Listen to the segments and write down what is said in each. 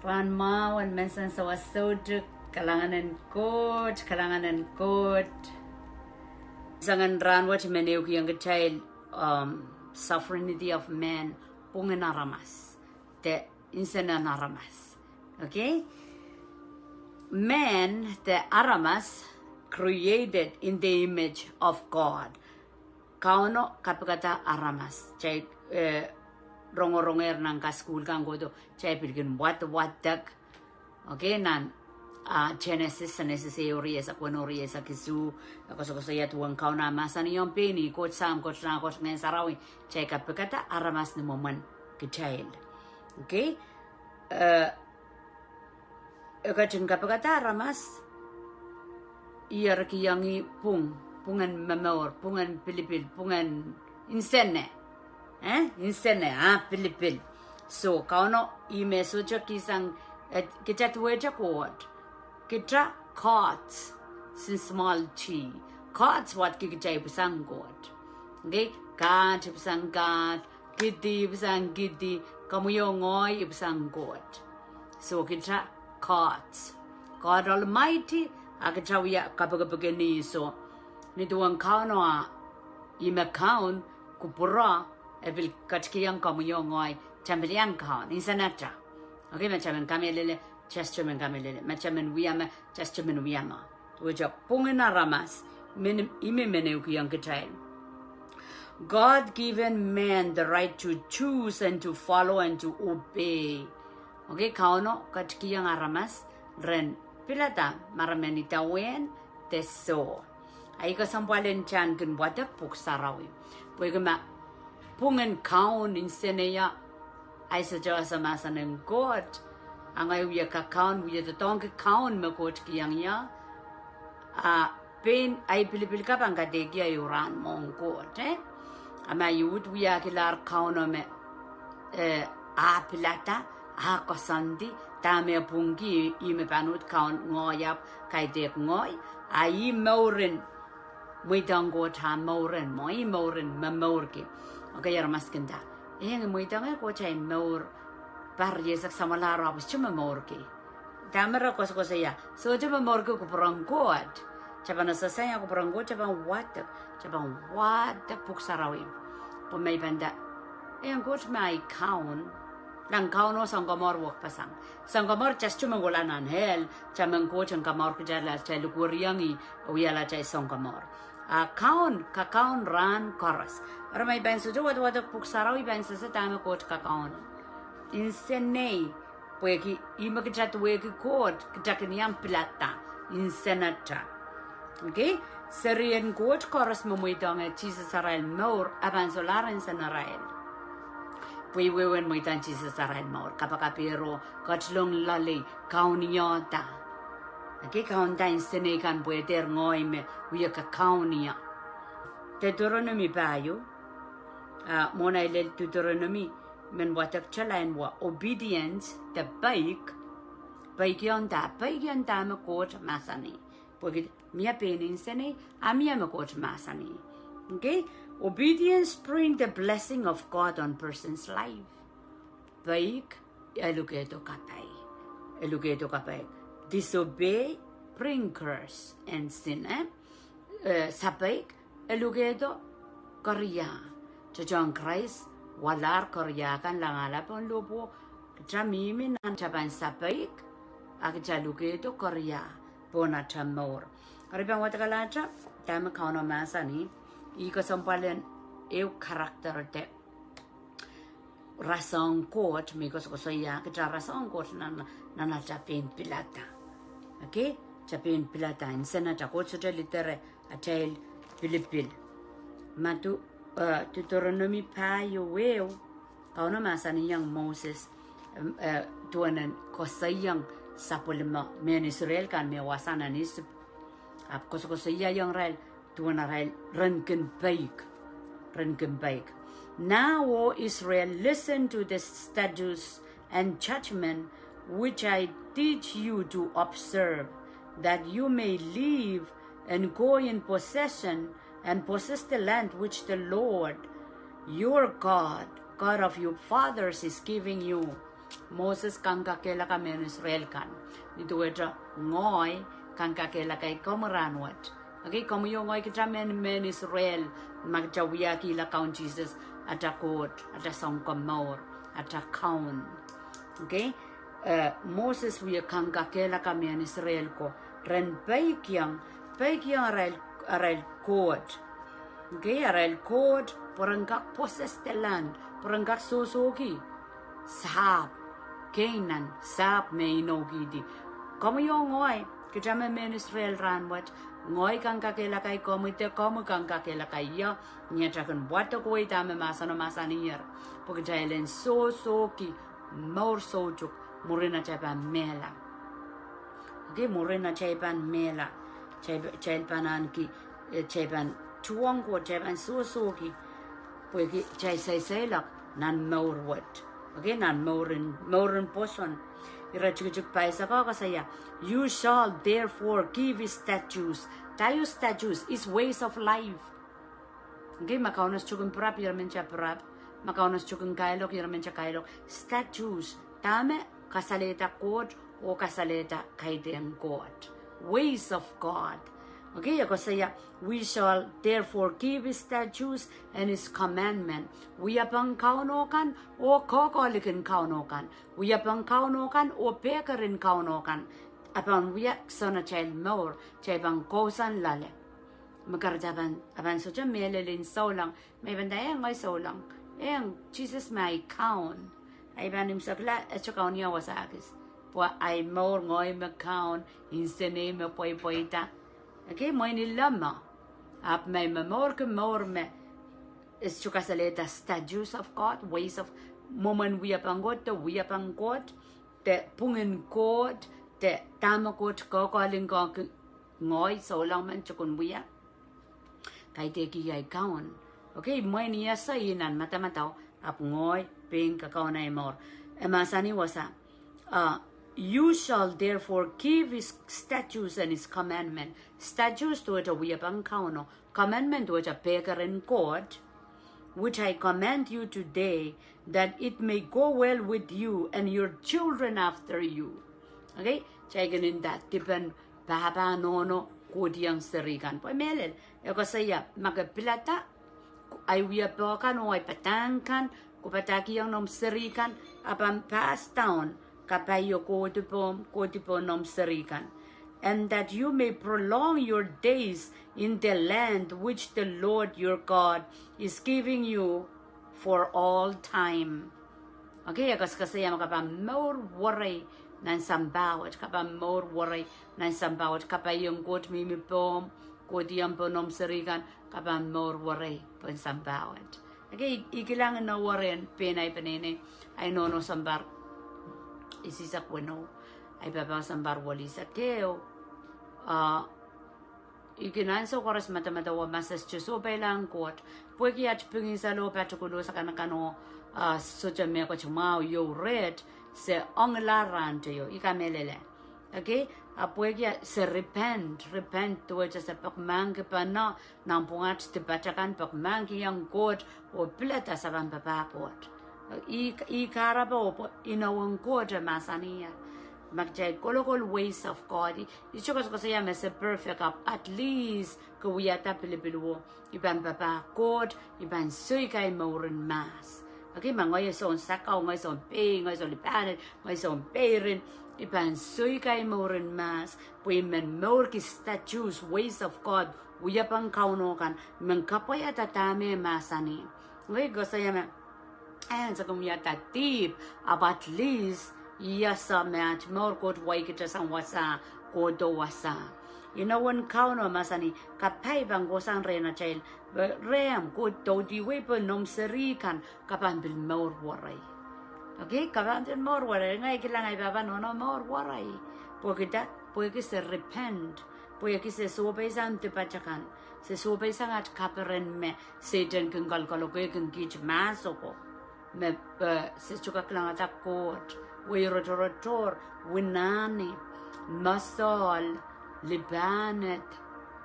Ran and mensen sa wasoduk, kalangan and coat. Sangan ran what meneu yang child sovereignty of man, Pwuhng Aramas, the insan Aramas. Okay? Man, the Aramas, created in the image of God. Kauno kapagata Aramas, chay rongo-ronger nang ka school kang godo, chay pirgin wat-watak. Okay, nan Genesis sa necessary sa kunori sa kisu, ako sa yatuang kauna masan yung pini, coach Sam, coach na, coach ngayon sarawi, chay kapagata Aramas ni moman ka-child. Okay? Kachin kapagata Aramas, iyar kiyangi pungan mamor, pungan pilipil, pungan insene. Insene, pilipil. So, kauno, ime sucho kisang, kita tuweja kuot. Kita cots, sin small chi. Cots what kikita ibusang kuot. Okay? Kat ibusang kat, gidi ibusang gidi, kamuyongoy ibusang kuot. So, kita cots. God Almighty, akitawiya kapag so nituang kauno ima kaun kupura ebil katskiyang kamuyongoy chambeliang kaun insanatra. Okay, machamen kamelele chestumen kamelele machamen wiyama chestumen wiyama tuja Pwuhng Aramas ime meneu kitail. God given man the right to choose and to follow and to obey. Okay, kauno katskiyang Aramas ren pilata maramenita wen teso. Ay kasampalen chan kun watak puksarawi. Pwegama Pwuhng kaun inseneya ay sa Diyos sa masanang God. Ang ay uya ka kaun uya tatong ka kaun makot kiyang ya. Pen ay pilipil ka pang kadegi ay uran mong God. Ama yud uya kilar kaun ome pilata kasandi tame pungi ime panut kaun ngoyap kay dek ngoy ay maurin muitang go ta maurin moi maurin mamorki okay Aramas kenda muitang ko chay maur parye sak samalara abis chuma maurki tamara kos ya so chuma maurki ko prangkot chabana sasaya ko prangkot chabang watak puksarawi pumay banda got mai kaun lang kauno sanggamor wak pasang. Sanggamor jas cuma golanan hel, camang ko cang kamor kejala cai lukuriangi, uyala cai sanggamor. Kaun ran koras. Ramai bang sujo wad puksarawi bang sesatama kot kaun. Insene, pueki ima kejat weki kot kejakiniam pilata insenata. Okay, serian kot koras memuitange Jesus Israel maur aban solaran senarael. Pwewwen mo itan Jesus Israel maur kapakapiro kachlong lali kauniyota. Okay, kaunta insene kan pueter ngoy me uya ka kaunia. Deuteronomy bayo. Mona ilel Deuteronomy men watak chalain wa obedience the bike yonta me kot masani. Pwede mia penin sene amia me kot masani. Okay, obedience bring the blessing of God on person's life. Baik, elugeto kapay. Disobey, bring curse and sin. Sabaik, elugeto korya. John Christ, walar korya kan langalapon lupo. Jamimin ang chaban sabaik, agjalugeto korya. Bona chamor. Karibang watakalacha, tama kauno masani. Iko sampalen karakter te rasang kot mikos ko saya kita rasang kot na chapin pilata. Okay, chapin pilata insena takot sa litere atel pilipil matu Deuteronomy pa yo kauno masani yang Moses tuanan ko sayang sapulma men Israel kan me wasanan is ap ko saya yang rel tuan Israel rankin baik. Now, O Israel, listen to the statutes and judgment which I teach you to observe, that you may live and go in possession and possess the land which the Lord, your God of your fathers, is giving you Moses kankakela ka men Israel kan. Itu weta ngoi kankakela kai komeran wat. Okay, como yo ngoi kita men Israel magjawiya kila kaun Jesus ata kot ata song komor ata kaun. Okay, Moses wia kankakela ka men Israel ko ren baikiang arail kot. Okay, arail kot porangak possess the land porangak sosoki sahab Canaan sap me no gidi. Como yo ngoi kita men Israel ran wat ngoi kankakela kai komite como kankakela kai ya nyata kan buat ko ita me masanier porque jailen sosoki mor sojuk morena chapa mela. Okay, morena chapan mela chapan ki chapan tuang ko chapan sosoki porque chai sai la nan mor wat. Okay, nan morin poson. Irachuk paisa ka saya. You shall therefore give statues. Tayo statues is ways of life. Okay, makaunas chukun prap yaramencha prap. Makaunas chukun kailok yaramencha kailok. Statues. Tame kasaleta God o kasaleta kaiden God. Ways of God. Okay, ako saya, we shall therefore give his statutes and his commandment. We apang kaunokan o kokolikin kaunokan. We apang kaunokan o pekarin kaunokan. Apang wiyak sana child more, chaypang kosan lale. Makarjaban, apan socha melelin solang, may bandayang may solang. Jesus may count. Ay banim sakla, etchakaw niya wasakis. Po ay more ngoy count, insene me poita. Okay, moini lama. Ap may memor me is chukasaleta statutes of God, ways of moment we upon God, the Pwuhng God, the tamakot kokalin kok ngoi so long man chukun wia. Kay teki ay kaon. Okay, moini yasa inan matamataw ap ngoi ping kakaon ay mor. Emasani wasa. You shall therefore keep his statutes and his commandment. Statutes to it a weapon kauno. Commandment to it a baker in court, which I command you today, that it may go well with you and your children after you. Okay? Chagan in that tipan baba nono kodiang serikan. Po melel. Eko saya magapilata ay wiapokan o ay patangkan kupataki yang nom serikan apan pass down. Kapayo kotipon nom serikan, and that you may prolong your days in the land which the Lord your God is giving you for all time. Okay, kasi makapam more worry nan sambawat, kapam more worry nan sambawat, kapayong kot mimipom, kodiyang po nom serikan, kapam more worry pon sambawat. Okay, ikilangan na worry penay penene, ay no sambar. Isisak weno ay babasambar wali sa keo ikinanso koras matamatawa masas chuso bailang kot pweki at pungin sa lo patukulo sa kanakano socha me ko chumao yo red se onglaran yo ikamelele. Okay, pweki se repent to just a pokmang pa na nampungat tibatakan pokmang yang kot o plata sa papakot. I karabo inawang God masania magjay kolokol ways of God ichokos ko saya mas perfect up at least ko wiyata pilipiluwo iban papa God iban soy kay mauren mas. Okay, mangoy son sakaw ngoy son pay ngoy son lipanet ngoy son payrin iban soy kay mauren mas puimen maur ki statues ways of God wiyapang kaunokan mengkapoy atatame masani. Okay, ko saya and so come yata deep about least yasa match more good way kita sang wasa kodo wasa. You know when kauno masani kapay bang gosang rena child ream good do di weapon nom serikan kapan bil more worry. Okay, kapan bil more worry ngay kilang ay baba no more worry. Porque se repent, porque se sobesan te pachakan, se sobesan at kaperen me Satan kung kalkaloke kung kich masoko. Me se chuka klang atakot we rotor winani masol libanet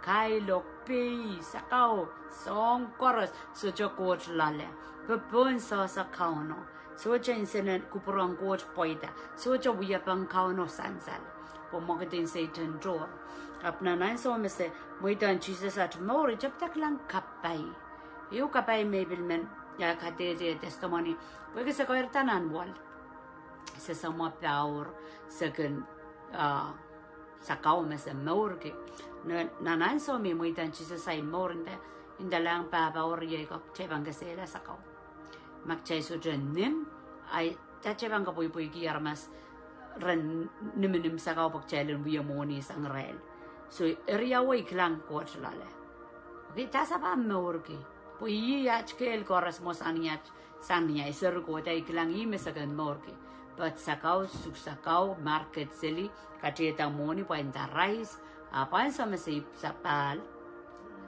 kailok pi sakao song koros so chokot lale pepon sa kauno Socha insenen kupurang coach poita. Socha wiyapang kauno sansal. Po mokitin Satan draw. Apna nan so me se moitan Jesus at mori chaptak lang kapay. Yu kapay maybe men ya kate testimony. Porque se koertanan wal. Se sama power second sakau me se morke. Nanan so me moitan Jesus ay morinde. Indalang papa or ye kok chebang kasela sakau. Magchay so nin ay tachebang ka puy ki Aramas ren nimenim sakau pagchalin wiya moni sang rel. So area way klang coach lale. Okay, tasa pa morke. Puy yach kel koras mos aniach sanya iser ko tay klang imesagan morke. But sakau suksakau market seli kacheta moni pa inta rice apan sa masip sapal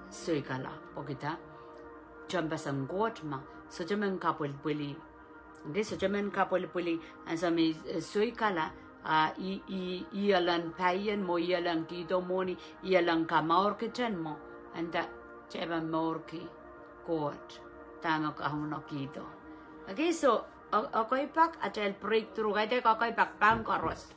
soy kala pokita chamba sang got ma so jaman kapul puli okay so jaman kapul puli and sa me soy kala ialan payan mo ialan kido moni ialan kamaor kitchen mo and that cheba morki got tama ka hono kido okay so ako'y pak atel breakthrough kaya ako'y pak pangkaros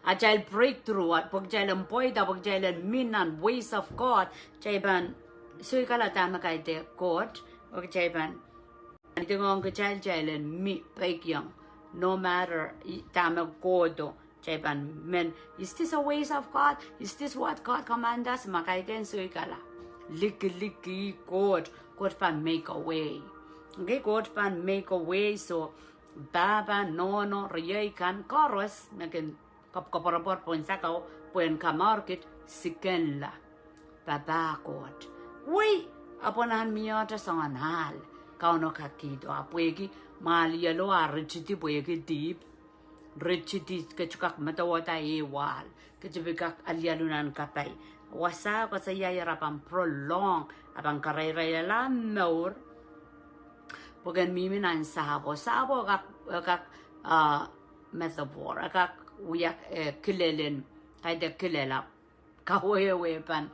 atel breakthrough at pagjalan poida pagjalan minan ways of God chayban soy kala tama kay de God okay chayban ito ngong kajalan mi pagyang no matter tama godo chayban men is this a ways of God is this what God command us makaiken soy kala liki God pan make a way. Okay, God pan make a way so baba nono riyay kan koros nakin kaparapor pon sakaw puen ka market siken la baba God wait aponahan miyata sanganal kauno kakido apuegi malia lo arichiti puegi deep richiti kechukak matawata ewal kechubikak alialunan kapay wasa ko sa yayarapan prolong abang karay-ray la maur Pogan miminan sabo kak metaphor kak uyak kilelen kayda kilela kawewe pan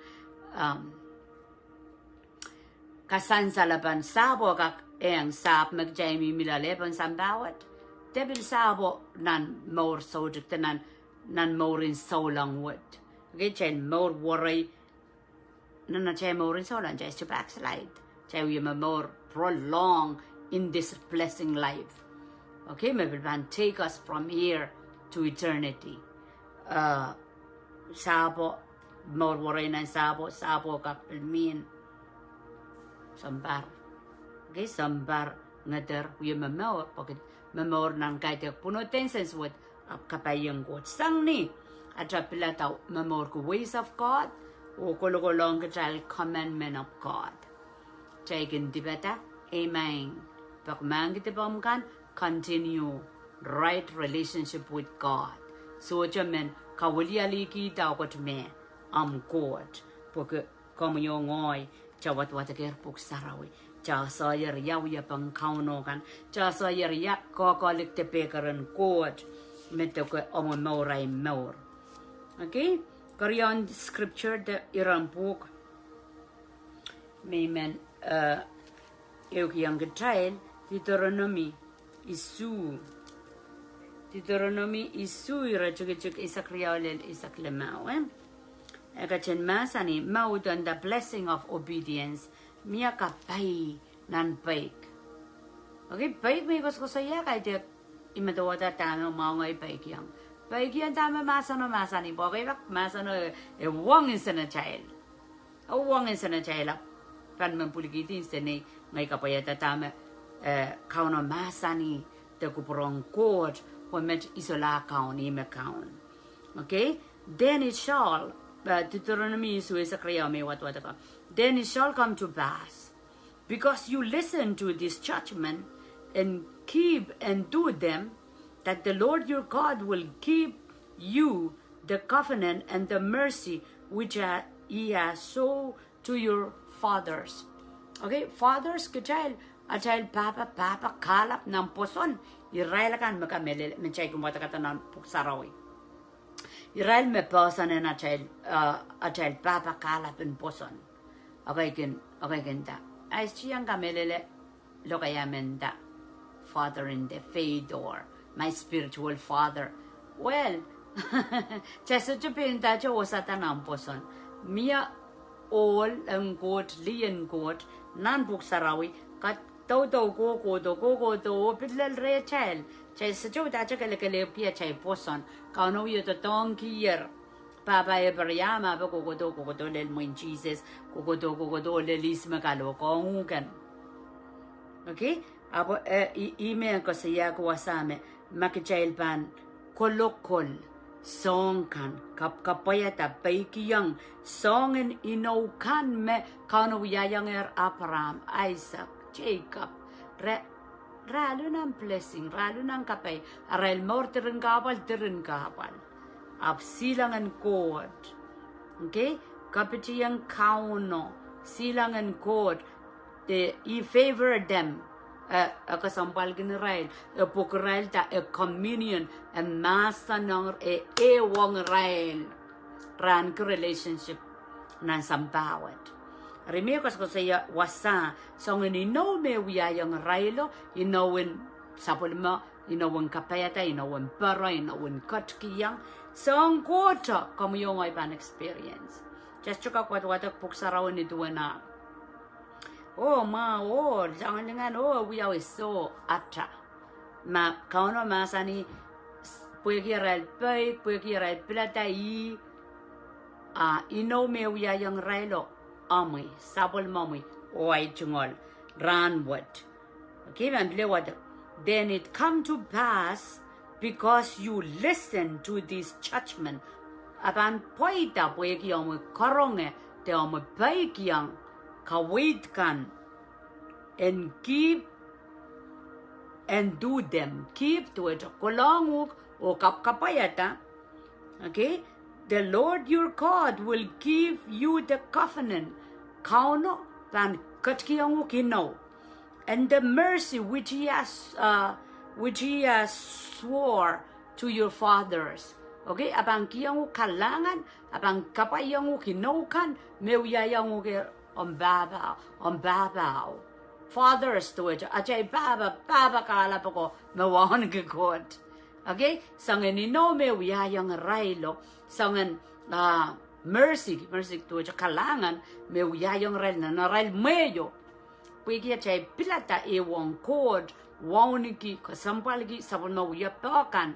kasansalapan sabo kak sap magjaymi milalepan sambawat debil sabo nan more subject nan more in so long wood okay chen more worry nan chay more in so long just to backslide chay we more prolong in this blessing life. Okay, maybe man take us from here to eternity. Sabo, more worry na sabo kapilmin. Sambar. Okay, sambar ngader we mamor pocket mamor nang kaya puno tenses with kapayang God. Sang ni atrapila tao mamor ko ways of God o kolong ka commandment of God. Taken dibeta. Amen. Pagmangitibamkan, continue right relationship with God. So jaman kawalialiki daw ko me God. Porque como yo ngoy chawat wataker puk sarawi. Cha sayer yawiya pang kauno kan. Cha sayer yak kokolik tepekaran God. Meto ko omomoray more. Okay? Korean scripture the Iran book. Amen. Eu yang child Deuteronomy isu irachuk isakriawlel isaklemau Ekachen masani maudan the blessing of obedience mia kapay nan paik okay paik may ko saya kay de imadawata tama maungay paik yang tama masani bogay bak masano wong is na child wong is na child pan mampuligitin sene ngay kapayata tama kauno masani te kuprong God met isola kauni me kaun okay then it shall Deuteronomy so is a kriyame what then it shall come to pass because you listen to this judgment and keep and do them that the Lord your God will keep you the covenant and the mercy which he has shown to your fathers. Okay, fathers ke child papa kalap ng poson Israel kan makamele menchay kumata kata ng puksarawi Israel me poson na child papa kalap ng poson okay kin ta ay siyang kamelele lo kaya menda father in the faith or my spiritual father. Well, just to be in that was at an amposon. Mia all and goat, Lee and goat, nan book Sarawi, cut Toto go to little red child. Just to that a little chai poson, can you the donkey year. Papa Ebrayama, go to Lil Jesus, go to Lilis Macalo, Kongan. Okay? Abo email ko siya ko wasame makichail ban kolokol song kan kapayata baikiyang song in ino kan me kano yayang Abraham, Isaac, Jacob ralo ng blessing ralo ng kapay aral mortirin kapal ab silangan God. Okay? Kapitiyang kauno silangan God. He favored them. A kasampal Israel, a pokrail ta a communion, a masa nong a wong rail, ran relationship nan sampawat. Remember ko saya wasa song ni no me wiya yung railo, in sapulma, kapayata, perra, katkiyang, song kota como yung ay pan experience. Just chuka what puksaraw ni duwana. Oh ma, jangan dengan we are so atta. Ma kauno masani puegiral plata ino me we are young railo amui sabol mamui oi chungol ranwood. Okay, and what then it come to pass because you listen to this judgment. Aban poita puegi amu koronge te amu baikiang. Kawait kan and keep and do them. Keep to it. Kolanguk o kapayata. Okay? The Lord your God will give you the covenant. Kauno pan katkiyanguk ino. And the mercy which he has swore to your fathers. Okay? Abang kiyanguk kalangan, abang kapayanguk inokan, mewiyayanguk on babao. Fathers to it. Ajay baba kala pako mawan God. Okay? Sangan ino me wiyayang railo. Sangan mercy to it. Kalangan me wiyayang rail na rail meyo. Pwede chay pilata ewang God. Wawniki kasampalgi sabon na wiyapakan.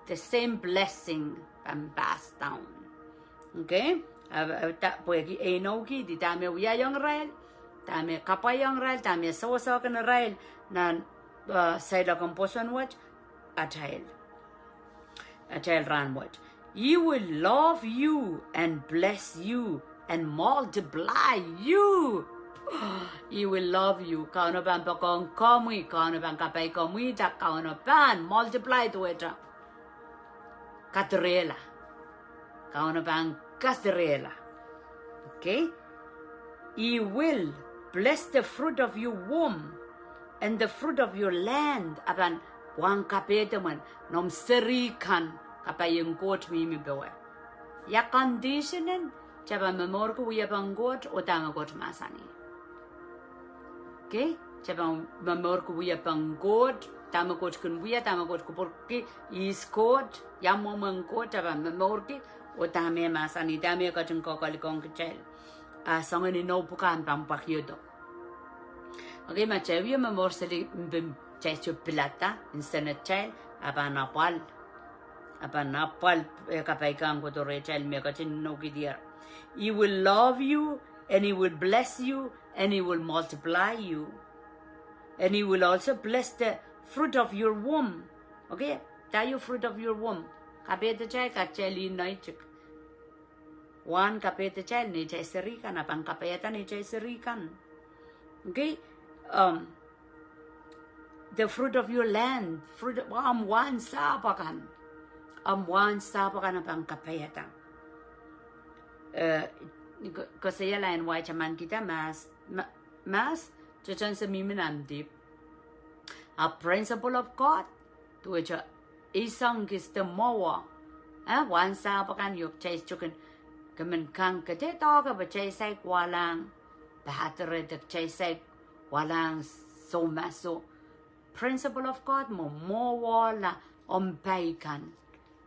The same blessing and pass down. Okay? Pwede enoki di dami wiyayang rail, dami kapayang rail, dami sawasakan rail na sa ilakang poson wat atayl ran wat. He will love you and bless you and multiply you. He will love you. Kauno ban pakong kamui, kauno ban kapay kamui, tak kauno ban multiply to it. Katrela, kauno ban Castrela. Okay? He will bless the fruit of your womb and the fruit of your land. Aban wang kapetaman nom serikan kapayong God mimi bewe. Ya conditionen chaba memor ko wiya bang God o tanga God masani. Okay? Chaba memor ko wiya bang God tama God kun wiya tama God ko porque is God ya momang God chaba memor ki o dame masani dame ka chung kokali kong kechel songen no bukan pampakyodo. Okay, ma chevi ma morseli mbim checho plata insana chel abanapal kapay kang ko to rechel me ka chin no gidier. He will love you and he will bless you and he will multiply you and he will also bless the fruit of your womb. Okay, tayo fruit of your womb. Kapete chay kacheli noichik. One kapete chay ni chay serikan, apang kapeta ni chay serikan. Okay, the fruit of your land, fruit one sapakan apang kapeta. Kasi lain why chaman kita mas chacan sa miminam deep. A principle of God to which isang is the mowa. One sapakan yuk chay chukin. Kaman kang kate toka ba chay say walang bahatare de chay say walang so maso principle of God mo wala ompaikan.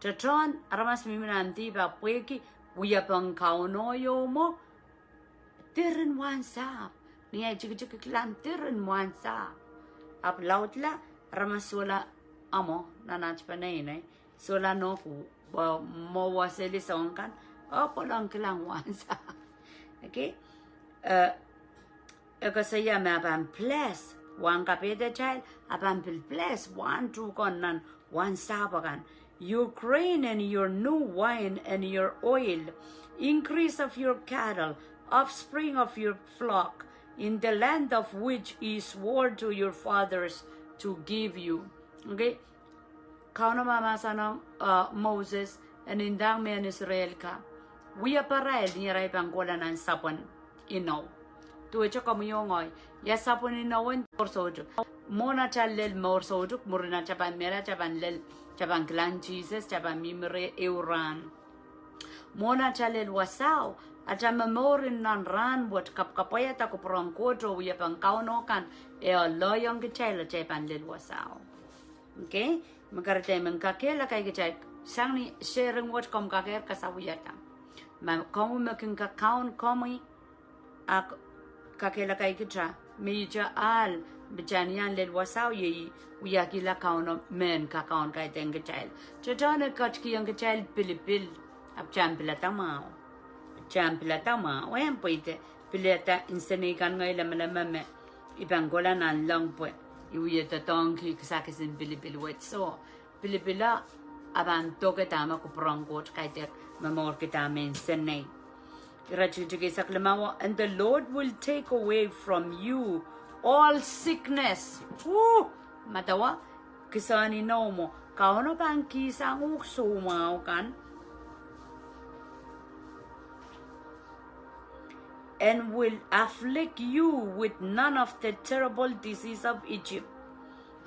Tatron aramas miminanti ba pweki uyapang kaunoyo mo tirin wansap. Niya jik tirin wansap. Ap lautla aramas wala amo nanach panay sola no ku mo waseli songkan lang kilang wansap. Okay? Kasi ya maban bless one kapete child aban bless 1 2 konan 1 sabagan your grain and your new wine and your oil, increase of your cattle, offspring of your flock, in the land of which he swore to your fathers to give you. Okay? Kauna mama sana Moses and indang men Israel ka. We are paral ni ray pangkola ng sapon inaw. Tuwe cha kamuyongoy. Ya sapon inaw en torsojo. Mona chalel morsojo murina chapan mera chapan lel chapan clan Jesus chapan mimre euran. Mona chalel wasao. Aja memorin nan ran buat kapkapaya ta ko prangkojo we pangkauno kan loyong kecela chapan lel wasao. Okay? Magkarate mengkakela kay kecai sangni sharing what kom kaker kasawiyata. Kamu makin kakaun komi ak kakela kay kitra meja al bejanian lel wasau ye uyakila kauno men kakaun kay tenge child chotone kachki yang child pilipil ap champila tama wen poite pileta insene kan ngai lama ibangola nan long po iuyeta tonki kasakisin pilipil wet so pilipila aban toke tama ko prangkot kay te mamor kita insene. And the Lord will take away from you all sickness. Matawa, kisani no mo. Kauno pang kisang uksumaw kan. And will afflict you with none of the terrible disease of Egypt,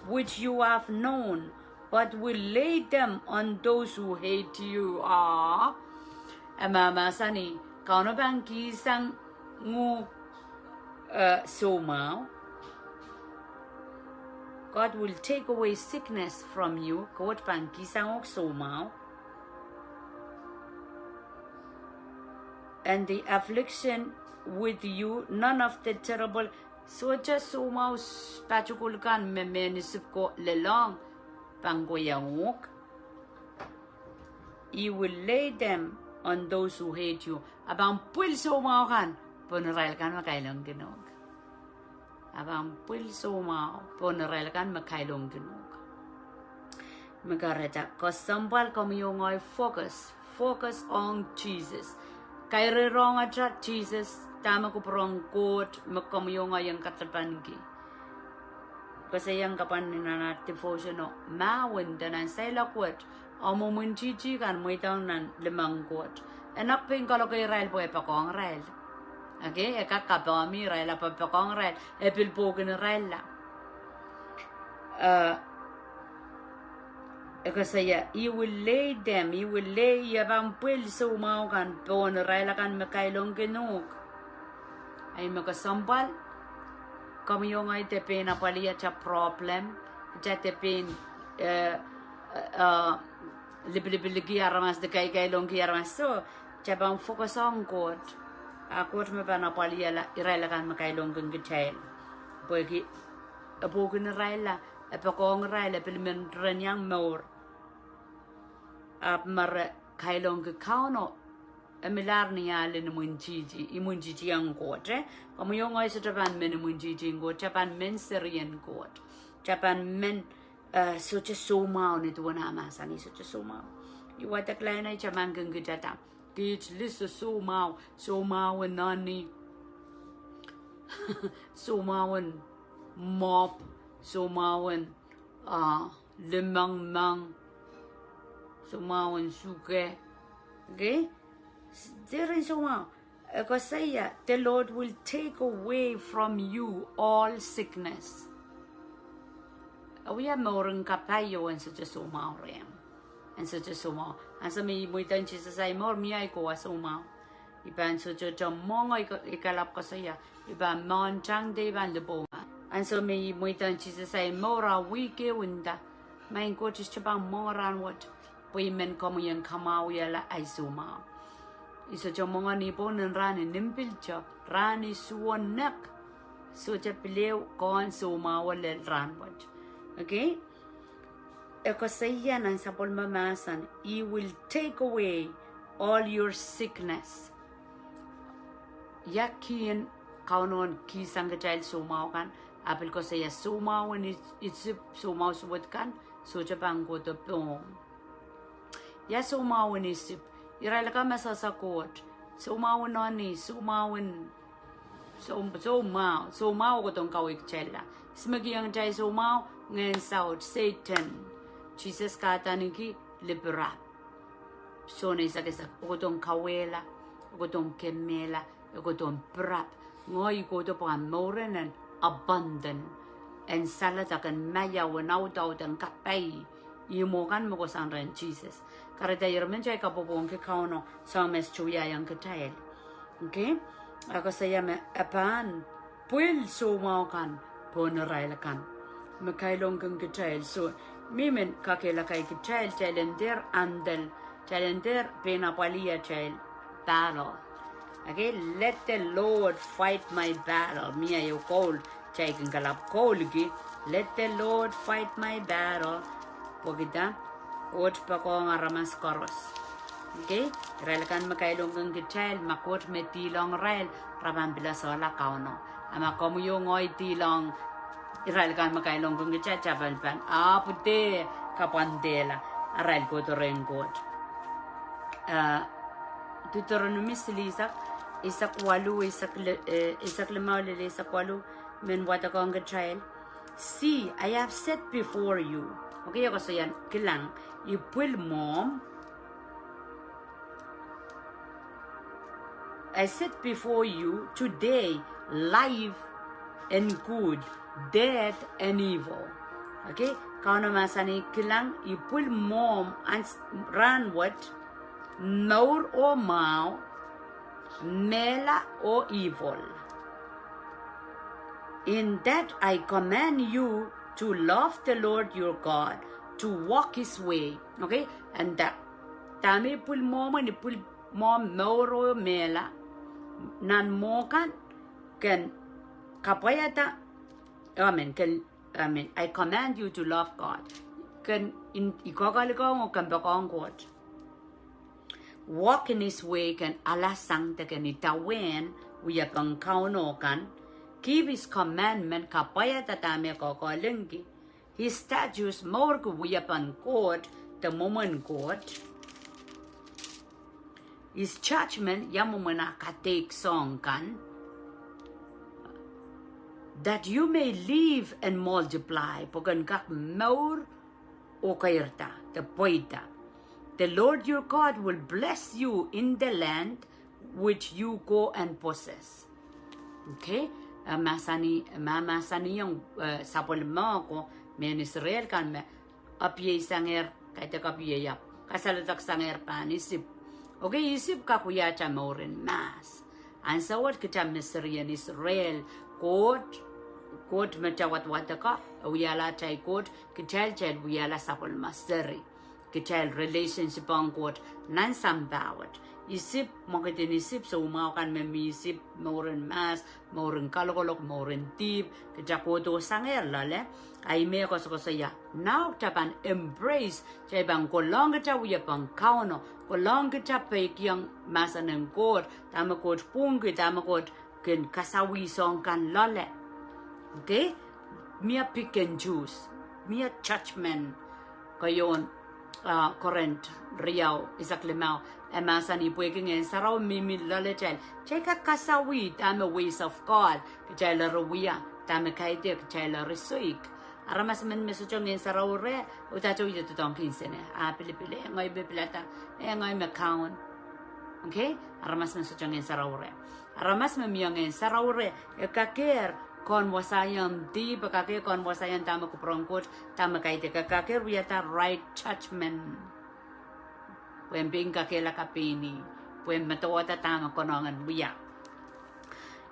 which you have known, but will lay them on those who hate you. Mama sani. Kauno bang kisang ngu somaw. God will take away sickness from you. Kawat bang kisang somaw. And the affliction with you, none of the terrible. So just somaw pachukulkan memenisip ko lelong panggoyanguk. You will lay them on those who hate you. Abang pulso mo kan, punrail kan makailong ginog. Abang pulso mo, punrail kan makailong ginog. Magareta, kasambal kamiyongoy focus on Jesus. Kaya wrong at Jesus, tama ko parang quote, makamiyongoy ang katapangi. Kasi yung kapan na devotion no, mawin danan sa ilakwat, amo munchichi kan mo itang nan limang quote. Enak ping kalau kay rail po epakong rail. Okay, ekakapami rail apa pakong rail, epilpogin rail la. Kasi you will lay yabang pil sumaw kan pon rail kan makailong ginug. Ay makasampal. Kami yung ay tepin apaliya cha problem, cha tepin libiligi aramas de kay long aramas so chabang focus on God. Akot me bana apaliya la irela kan makailong gingitail. Boyki abogin raila epakong raila pilmen renyang mor. Ap mar kailong kauno emilar niya le imunjiji ang God. Kamu yung ay sa Japan men imunjiji ang God. Japan men Syrian God. Japan men such a sumaw nito na masani such a sumaw. Iwata klein ay Japan kang gitata. Kich list sumaw nani. Sumawan mop. Sumawan limang. Sumawan suke. Okay? There is sumaw. Kasi the Lord will take away from you all sickness. We have more than kapayo and such a sumaw ram. And such a sumaw. And some me muitan Jesus ay more mi ay ko sumaw. Iban such a mong ay ikalap kasi iban monchang de iban lebo. And so me muitan Jesus say mora wike wunda. Mein God is chabang moran what. Women come yan kamau yala aizuma. Iso jomonga ni bonen rani nimpilcha rani suonak. So chapileu kon suma wale ran what. Okay? Eko sayan ang sapol mamasan, He will take away all your sickness. Yakin kaunon kisang kajal sumau kan. Apil ko saya sumau and it's sumau suwat kan. So jabang go to Pwuhng. Ya sumau and isip. Iralaka masasakot. Sumau noni, sumau and sumau ko tong kawik chela. Smagi ang jay sumau ngayon south Satan. Jesus kata niki libera. So na isa kesa ko tong kawela, ko tong kemela, ko tong prap. Ngoy ko to pa moren and abundant. And salata kan maya wanaudaw dan kapay. Imokan mo ko sang ren Jesus. Karita yermen jay kapopong ke kauno sa mes chuya yang ketail. Okay? Ako saya me apan puil sumau kan ponerai lakan. Makailong kang ketail so mimen kakela kay ketail chalender andel chalender penapalia child battle. Okay, let the Lord fight my battle. Mia yo call chaikin kalap call gi. Let the Lord fight my battle. Pogita ot pa ko ang Aramas koros. Okay, rel kan makailong kang ketail makot metilong rel raban bila sola kauno. Ama komu yo ngoy tilong Israel kan makailong kung gichachaban pan pute kapandela aral ko to rengot Deuteronomy silisa isak walu isak lemawle isak walu men wata kong gichail. See, I have set before you. Okay, ako so yan kilang ipul mom. I set before you today life and good, death and evil. Okay? Kau nama sani kilang ipul mom and run what? Nor or mau, mela or evil. In that I command you to love the Lord your God, to walk His way. Okay? And that tami ipul mom and ipul mom nor or mela nan mokan can kapayata. Amen. I command you to love God. Can in ikogalikong kan bakong God. Walk in His way kan alasang te kan itawen uyapang kauno kan. Keep His commandment kapaya tatame kokolengi. His statutes more ku uyapang God the moment God. His judgment yamumana katek song kan. That you may live and multiply. Pogan kak maur o kairta, the poita. The Lord your God will bless you in the land which you go and possess. Okay? Masani yung sapol mo ko, men Israel kan me, apye sanger, kaita kapye yap, kasalatak sanger pan isip. Okay, isip ka kuya cha maurin mas. And so what kita Misrian Israel, Kot macawat wataka, uyala chay kot, kichal chad uyala sapol maseri. Kichal relationship ang kot, nansam bawat. Isip, makitin isip, so umao kan memisip, maurin mas, maurin kalokolok, maurin tip, kichakoto sanger lale. Ay me ko saya. Now tapan embrace, chay bang kolong kita uyapang kauno, kolong kita pek yang masa ng kot, tama kot Pwuhng, tama kot kin kasawi song kan lale. Okay? Mia pick and choose. Mia judgment. Kayon, current, riyaw, isaklimaw. Emasa ni pwede ngayon, saraw mimi lalechal. Cheka kasawi, tama ways of God. Kachay la rawiya, tama kaite, kachay la risuik. Aramas man mesuchong ngayon saraw re, utacho ito tutong kinsene. Pili-pili, ngay bipilata, ngay makaon. Okay? Aramas mesuchong ngayon saraw re. Aramas mamiyang ngayon saraw re, kakir, konwasayan di bakake konwasayan tama ko prongkot tama kaite kakake riyata right judgment when being kakela kapini when matawata tama konongan buya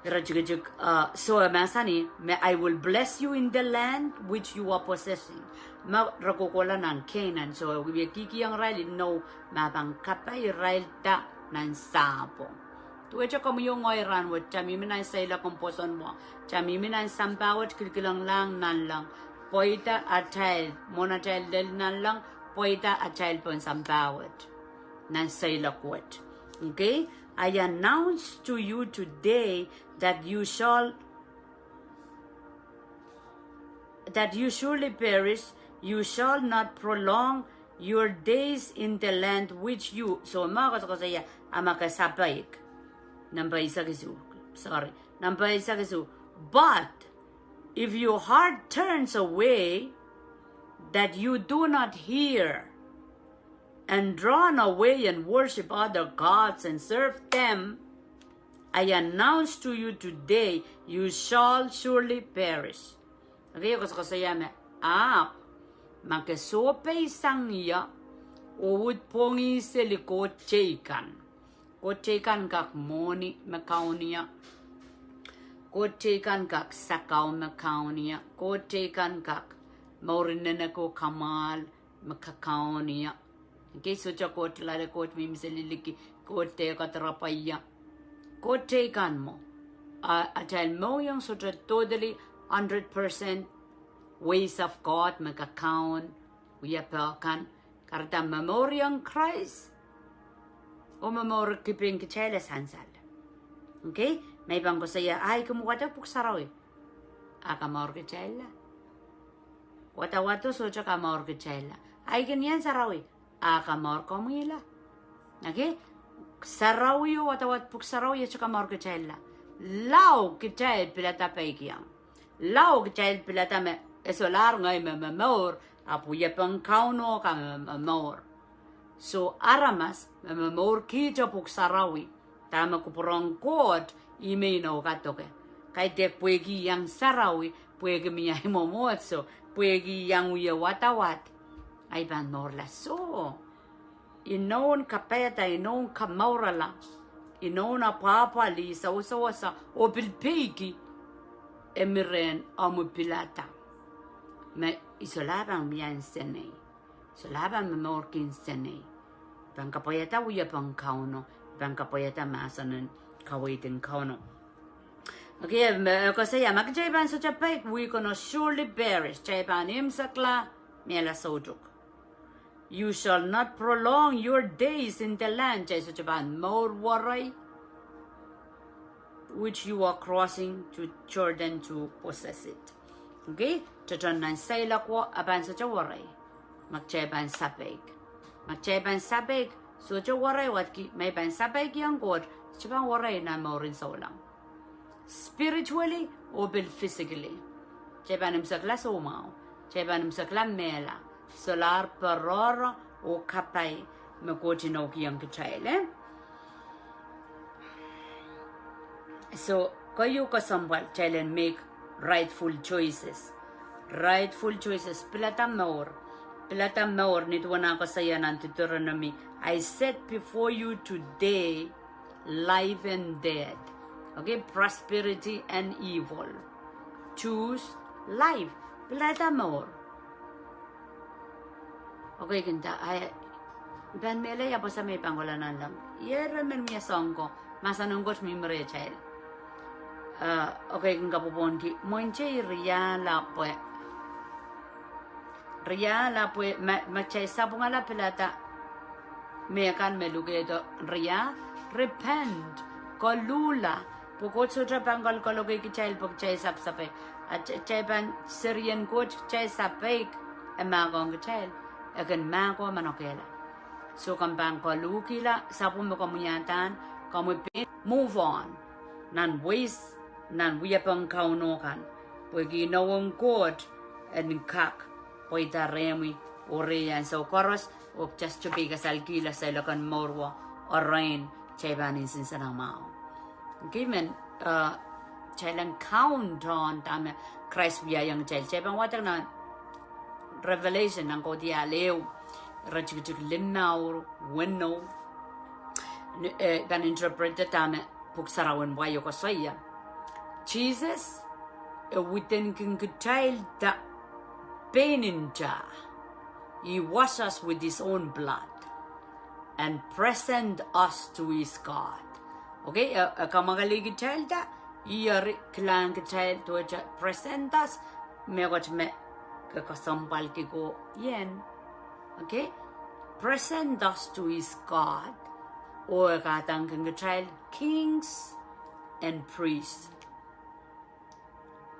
So masani, I will bless you in the land which you are possessing. Ma rakokola ng Canaan. So we kiki ang Israel no mabang kapay Israel ta ng sapo. Tuwecha kamo yung ngoyran wat chami minan sa ila komposon mo. Chami minan sampawat kilkilang lang nan lang. Poita a child, mona child del nan lang. Poita a child pon sampawat. Nan sa ila kwat. Okay? I announce to you today that you surely perish. You shall not prolong your days in the land which you. So mga kasaya amakasapaik. Number isa kisu. Sorry. Number isa kisu. But if your heart turns away, that you do not hear, and drawn away and worship other gods and serve them, I announce to you today, you shall surely perish. Okay, kasi me magkasope isang iya, uwud pongi sili ko chekan. Ko chekan kak moni makaunia. Ko chekan kak sakaw makaunia. Ko chekan kak maurinena ko kamal makakaunia. Okay, so kot lare kot mimseliliki kot te katrapaya kot te kan mo atal mo yung so totally 100% ways of God makakaon uya kan karta memoriang Christ o memori kiping kecele sansal. Okay, may bang ko saya ay kumuwata puksaraw akamor kecela wata so kamor kecela ay ganyan sarawi akamor komila. Okay? Sarawiyo watawat puk sarawiyo chuka morgachella. Lau kichel pilata paikiang. Lau kichel pilata me esolar ngay me memor apuya pang kauno ka memor. So Aramas me memor kicho puk sarawi. Tama kupurong kot imeno katoke. Kay te puegi yang sarawi puegi miya himomotso puegi yang uya watawat. Ay ban morla so inon kapeta inon kamaurala inon papa li sa o bilpeki emiren amu pilata me isolaban mian sene isolaban memorkin sene ban kapayata uya pang kauno ban kapayata masanen kawaitin kauno. Okay, kasi magjaban sa chapay we gonna surely perish jaban imsakla miela soduk. You shall not prolong your days in the land, more worry, which you are crossing to Jordan to possess it. Okay? Chaton nan say lakwa aban sa worry. Magcheban sapek. Magcheban sapek. So worry what ki may ban sapek yang God. Chaban worry na morin so lang. Spiritually or physically. Cheban imsakla somao. Cheban imsakla mela. Solar perora o kapay makotino kiyang kachile. So kayo kasambal chile make rightful choices. Rightful choices. Pilata maor nito wana kasaya ng Deuteronomy. I set before you today life and death. Okay, prosperity and evil. Choose life. Pilata maor. Okay, kinta ay ban mele ya pasa may pangolanan lang. Yera men miya songko masanunggot mi mrechel. Okay, kinga puponki monche ria la pue machay sabunga la pelata me kan melugedo ria repent kolula pokot sotra pangal kologe ki child pok chay sapsape at chay ban Syrian coach chay sapek emagong child akan mago manokela. So kampang kolukila sapun mo kamunyatan kamu move on nan ways nan wiyapang kaunokan pwegi nawang god and kak poita remi oreyan so koros o just to be kasalkila sa ilokan morwa or rain chaybanin sinsanang mao. Given chaylang count on tama Christ biyayang chay chaybang watang na revelation ng kodiya leo rachik linaw winno ban interpret tama puksarawan wayo ko saya Jesus, within king child da peninja. He washed us with his own blood and present us to his God. Okay, kamagaligi child da, yari klang child to present us, megot me kakasambal ki go yen. Okay, present us to his God. O katang king child, kings and priests.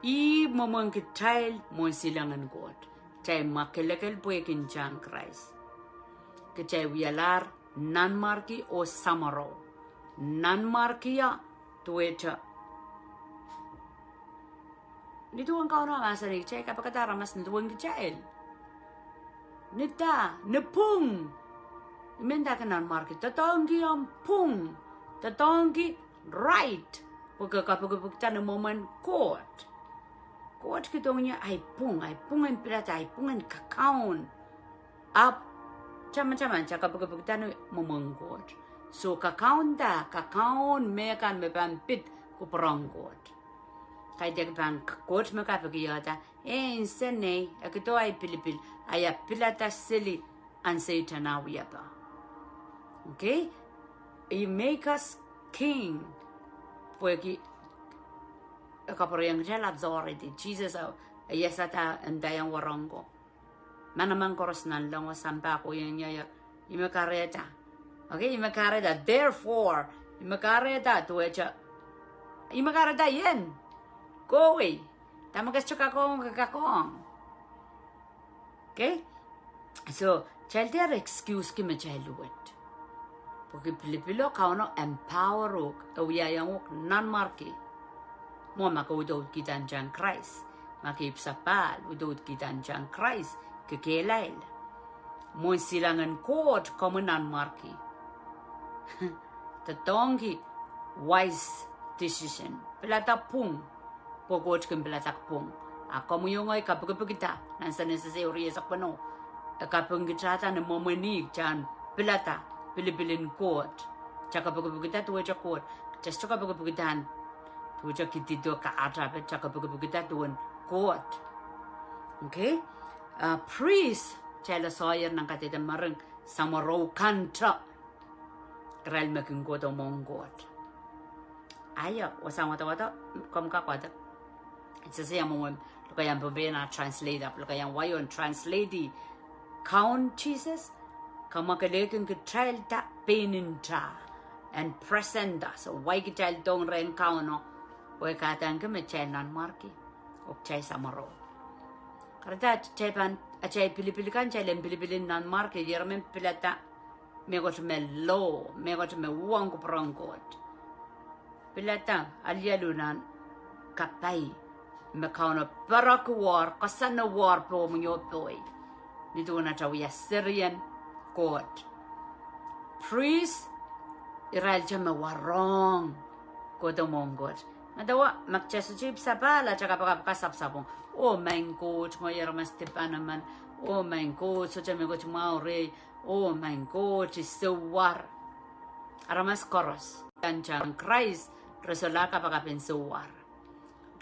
I momon ki child mon silangan God. Chay makelekel puekin chan Christ. Kechay wialar nan marki o samaro. Nan markia tuecha. Nito ang kauna masa ni chay kapag Aramas nito ang kechay. Nita, nepung. Imenda ka nan marki. Tatonggi ang pung. Tatonggi right. Pagkakapagpagta ng moment court. Court kitongnya ay pung ang pirata ay pung ang kakaon. Up. Chama-chama kapagpagta ng moment court. So kakaon mekan mepampit kuparang court. Kaya pang court makapagiyata. Insane. Akito ay pilipil. Ay pilata sili ang Satanawiya pa. Okay? You make us king. Pwede kaparang jala authority. Jesus yesata andayang warango. Manamang koros nan lang wasampa ko yung yaya. Imakareta. Okay, imakareta. Therefore, imakareta tuwecha. Imakareta yen. Go away. Tamagas kakakong. Okay? So, child there excuse ki me childhood. Porque pilipilo kauno empower ok awiyayang ok nan marki. Mo makaudod kitan jang Christ. Makipsapal udod kitan jang Christ kekelail. Mo silangan court como nan marki. Tatongi wise decision. Pelata pung. Pokot kin pelata pung. Ako mo yung ay kapagpagita. Nansa necessary sa pano. Kapagpagita na momanig dyan pelata. Pilipilin court. Tsaka pagpagpagita tuwa dyan court. Just tsaka pagpagpitan. Tuwa dyan kitito ka-atrapit. Tsaka pagpagpagita tuwan court. Okay? Priest. Chela Sawyer ng katitan marang samaraw kanta. Karal making koto mong court. Ayak. Wasang wata-wata. Kamkakwata. Sasaya mo kayang pabena translate up. Kayang wayon translate. Count Jesus. Kamakalikin ka child ta peninta and present us. Why ka child tong ren kauno? Why katang ka me chay nan marki? O chay samaro. Karata chay pan chay pilipilikan chay lem pilipilin nan marki. Yermen pilata megot me lo megot me uang ko prangkot. Pilata alyalunan kapay me kauno paraku war kasana war po mo yotoy. Nito na chawiya Syrian court. Priest, Israel jama warong kodo monggot. Nadawa magchasujib sa pala tsaka pagkasapsapong. Oh my God, ngoy Aramas tipa naman. Oh my God, so jama ko tumaure. Oh my God, is so war. Aramas koros. Tanjang Christ, resola kapagapin so war.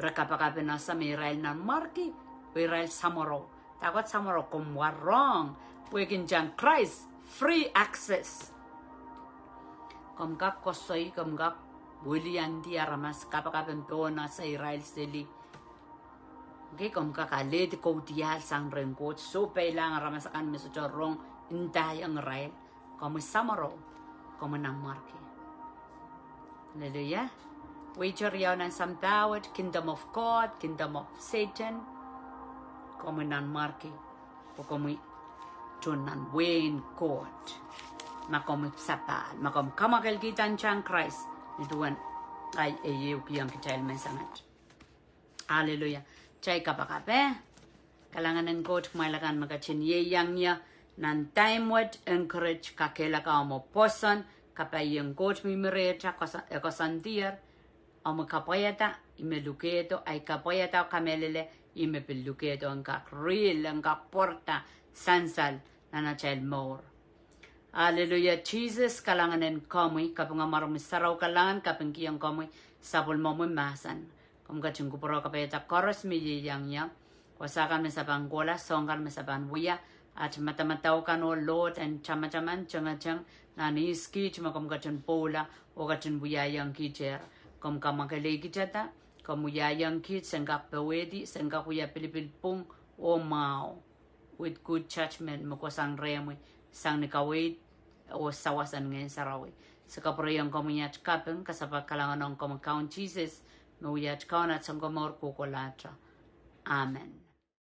Rakapagapin na sa Israel na marki, Israel samoro. Takot samoro kung warong. Pwagin dyan Christ, free access. Kamkak kosoy, kamkak William di Aramas, kapakapin po na sa Israel sili. Okay, kamkak alit ko diyal sang rengkot, so pailang Aramas akan mesucorong intay ang Israel. Kamu samaro, kamu nang marki. Hallelujah. Wager yaw ng samtawad, kingdom of God, kingdom of Satan. Kamu nang marki. O kamu tunan wen court. Makom sapal, makom kamagal kitan chang Christ. Ituan ay ayaw kiyang kital mensangat. Hallelujah. Chay kapakape. Kalangan ng court malakan magachin yeyang niya nan time what encourage kakela ka mo poson kapay yung court mimireta kosantier amo kapayata imeluketo ay kapayata kamelele imepeluketo ang kakril ang kaporta sansal na child more. Hallelujah. Jesus kalanganin kamoy kapag marami saraw kalangan kapag kiyang kamoy sapol mo masan. Kumkachin kupuro kapeta koros mi yang ya. Wasakan mesaban gola, songan mesaban wuya. At matamataukan o Lord and chamachaman changachang naniski chumakumkachin pola o kachin wuya yang kicher. Kumkamakale kichata. Kamuya yang kid sengkak pewedi sengkak kuya Pilipil Pwuhng o mao. With good judgment mo ko sang remwe sang nikawait o sawasan ngayon sarawi. Sa kaprayang komunyat kapeng kasapat kalangan ng kumakaon Jesus mo uyat kaon at sang kumor kukulatra. Amen.